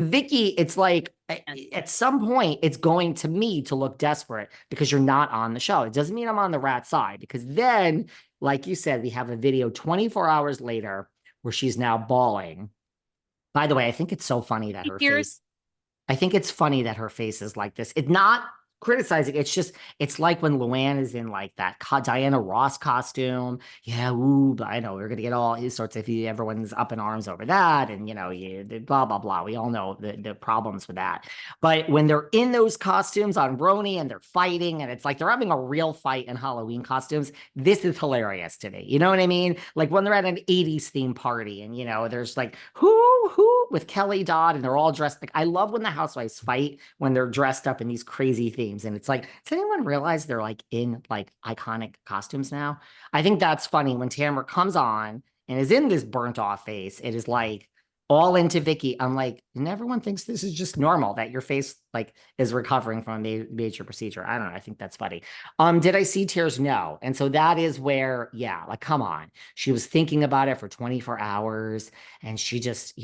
Vicki, it's like at some point it's going to me to look desperate because you're not on the show. It doesn't mean I'm on the rat side because then, like you said, we have a video 24 hours later where she's now bawling. By the way, I think it's so funny that her face Here's I think it's funny that her face is like this. It's not criticizing. It's just, it's like when Luann is in like that Diana Ross costume. Yeah, ooh, but I know we're gonna get all these sorts of everyone's up in arms over that, and blah blah blah. We all know the problems with that. But when they're in those costumes on Roni and they're fighting, and it's like they're having a real fight in Halloween costumes, this is hilarious to me. You know what I mean? Like when they're at an 80s theme party and there's like who with Kelly Dodd and they're all dressed like I love when the housewives fight when they're dressed up in these crazy themes. And it's like, does anyone realize they're like in like iconic costumes now? I think that's funny when Tamra comes on and is in this burnt off face. It is like all into Vicki. I'm like, and everyone thinks this is just normal that your face like is recovering from a major procedure. I don't know. I think that's funny. Did I see tears? No. And so that is where, yeah, like, come on. She was thinking about it for 24 hours and she just,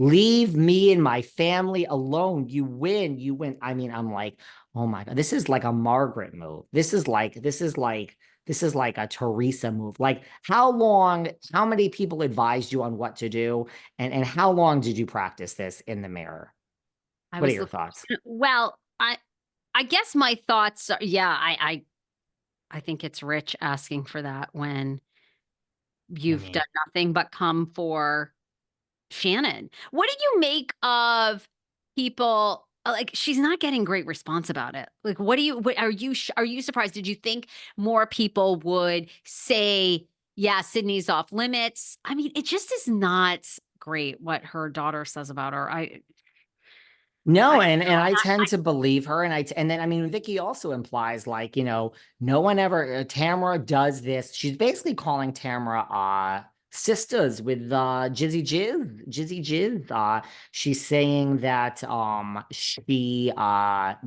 leave me and my family alone. You win. You win. I mean, I'm like, oh my God, this is like a Margaret move. This is like a Teresa move. Like, how many people advised you on what to do? And how long did you practice this in the mirror? I What are was your looking. thoughts? Well, I guess my thoughts are, yeah, I think it's rich asking for that when I you've done mean, nothing but come for Shannon. What do you make of people like she's not getting great response about it? Like what are you surprised? Did you think more people would say, yeah, Sydney's off limits? I mean, it just is not great what her daughter says about her. I no, don't and know. I And tend to believe her, and then I mean Vicky also implies like no one ever Tamara does this. She's basically calling Tamara sisters with Jizzy Jizz. She's saying that she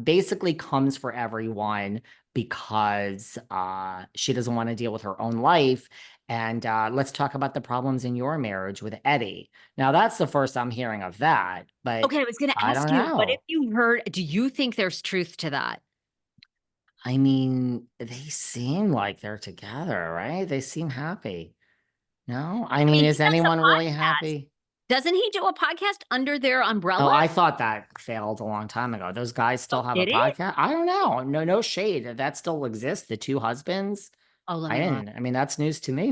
basically comes for everyone because she doesn't want to deal with her own life. And let's talk about the problems in your marriage with Eddie. Now that's the first I'm hearing of that, but. okay, I was going to I ask don't you, what if know. you heard, do you think there's truth to that? I mean, they seem like they're together, right? They seem happy. No? I I mean, mean, he is does a anyone really podcast. happy? Doesn't he do a podcast under their Oh, umbrella? I thought that failed a long time ago. Those guys Oh, still have a did it? podcast? I don't know. No, no shade. That still exists. The two husbands. Oh, let I me look. didn't. I mean, that's news to me.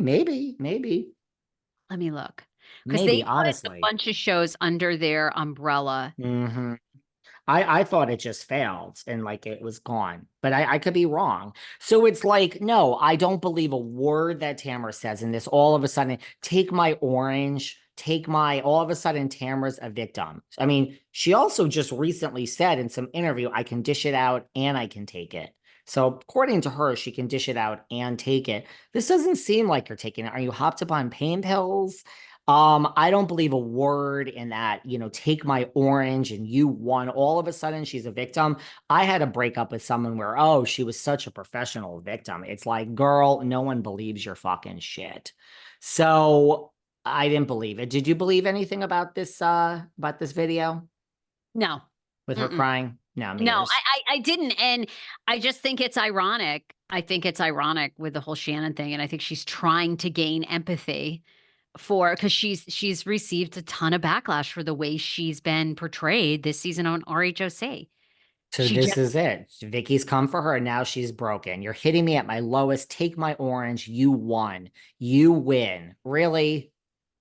Let me look. Because they Maybe, put a honestly. bunch of shows under their umbrella. Hmm. I thought it just failed and like it was gone, but I could be wrong. So it's like, no, I don't believe a word that Tamara says in this. All of a sudden, take my orange, all of a sudden, Tamara's a victim. I mean, she also just recently said in some interview, I can dish it out and I can take it. So according to her, she can dish it out and take it. This doesn't seem like you're taking it. Are you hopped up on pain pills? I don't believe a word in that, take my orange and you won. All of a sudden, she's a victim. I had a breakup with someone where, oh, she was such a professional victim. It's like, girl, no one believes your fucking shit. So I didn't believe it. Did you believe anything about this video No. with her Mm-mm. crying? No, me No, either. I didn't. And I just think it's ironic. I think it's ironic with the whole Shannon thing. And I think she's trying to gain empathy for because she's received a ton of backlash for the way she's been portrayed this season on RHOC. So She this just is it. Vicky's come for her and now she's broken. You're hitting me at my lowest. Take my orange. You won. You win. Really?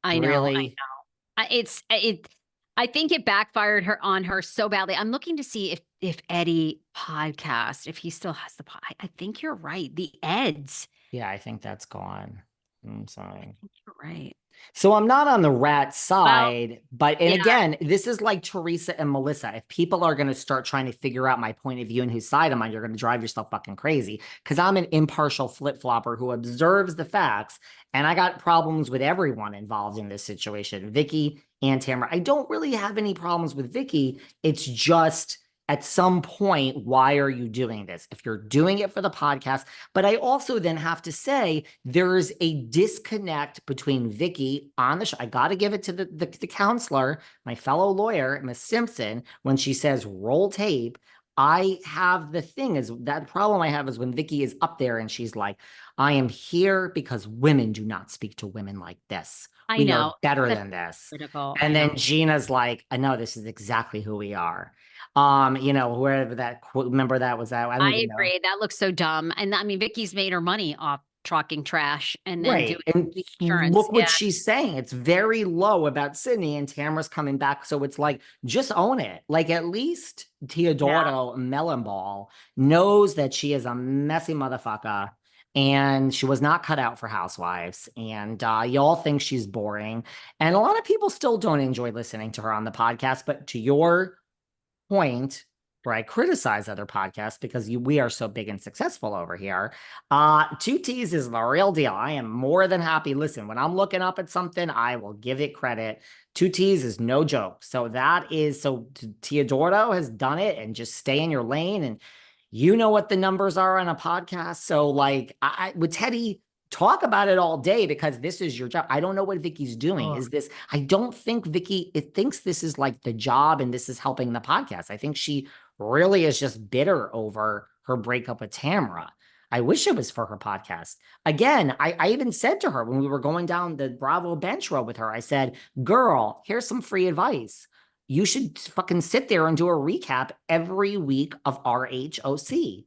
I know, I Really? it's it I think it backfired her on her so badly. I'm looking to see if Eddie podcast, if he still has the pod. I think you're right. The Eds. Yeah, I think that's gone. I'm I sorry. think you're right. So I'm not on the rat Well, side, but and yeah, again, this is like Teresa and Melissa. If people are going to start trying to figure out my point of view and whose side I'm on, you're going to drive yourself fucking crazy because I'm an impartial flip-flopper who observes the facts, and I got problems with everyone involved in this situation, Vicky and Tamara. I don't really have any problems with Vicky. It's just at some point, why are you doing this? If you're doing it for the podcast, but I also then have to say there's a disconnect between Vicki on the show. I got to give it to the counselor, my fellow lawyer, Miss Simpson, when she says roll tape. I have the thing is that problem I have is when Vicki is up there and she's like, I am here because women do not speak to women like this. I We are know. better That's than this. critical. I And know. then Gina's like, I know this is exactly who we are. Wherever that quote, remember that was that? I don't I even know. agree. That looks so dumb. And I mean, Vicky's made her money off trucking trash and then doing Right. And the insurance. look what Yeah. she's saying. It's very low about Sidney, and Tamra's coming back. So it's like, just own it. Like, at least Yeah. Teodoro Mellenball knows that she is a messy motherfucker and she was not cut out for housewives. And y'all think she's boring. And a lot of people still don't enjoy listening to her on the podcast. But to your point, where I criticize other podcasts because we are so big and successful over here. Two T's is the real deal. I am more than happy. Listen, when I'm looking up at something, I will give it credit. Two T's is no joke. So Teodoro has done it, and just stay in your lane. And you know what the numbers are on a podcast. So like with Teddy, talk about it all day because this is your job. I don't know what Vicky's doing. Oh, I don't think Vicky it thinks this is like the job and this is helping the podcast. I think she really is just bitter over her breakup with Tamra. I wish it was for her podcast. Again, I even said to her when we were going down the Bravo bench row with her, I said, girl, here's some free advice. You should fucking sit there and do a recap every week of RHOC.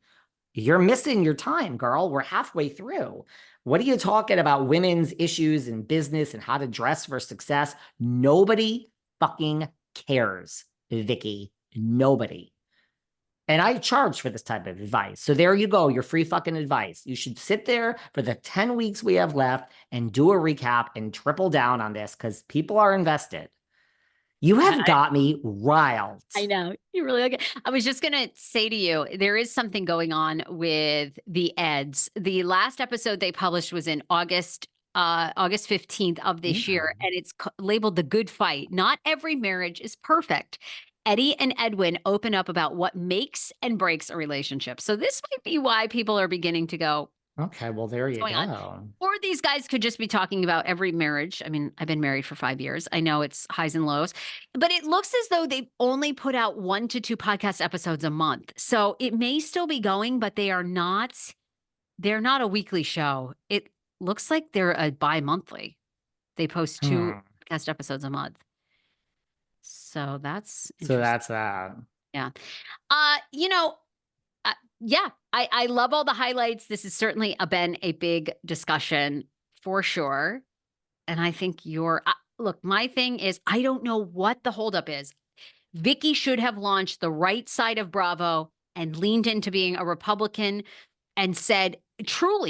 You're missing your time, girl. We're halfway through. What are you talking about? Women's issues in business and how to dress for success. Nobody fucking cares, Vicky. Nobody. And I charge for this type of advice. So there you go, your free fucking advice. You should sit there for the 10 weeks we have left and do a recap and triple down on this because people are invested. You have got me riled. I know. You really like it. I was just going to say to you, there is something going on with the Eds. The last episode they published was in August 15th of this year, and it's labeled The Good Fight. Not every marriage is perfect. Eddie and Edwin open up about what makes and breaks a relationship. So this might be why people are beginning to go, Okay, well, there you going on? go. Or these guys could just be talking about every marriage. I mean, I've been married for 5 years. I know it's highs and lows, but it looks as though they only put out 1 to 2 podcast episodes a month. So it may still be going, but they're not a weekly show. It looks like they're a bi-monthly. They post 2 podcast episodes a month. So that's So interesting. that's that. Yeah. Yeah, I love all the highlights. This has certainly been a big discussion for sure. And I think look, my thing is, I don't know what the holdup is. Vicky should have launched the right side of Bravo and leaned into being a Republican and said, truly,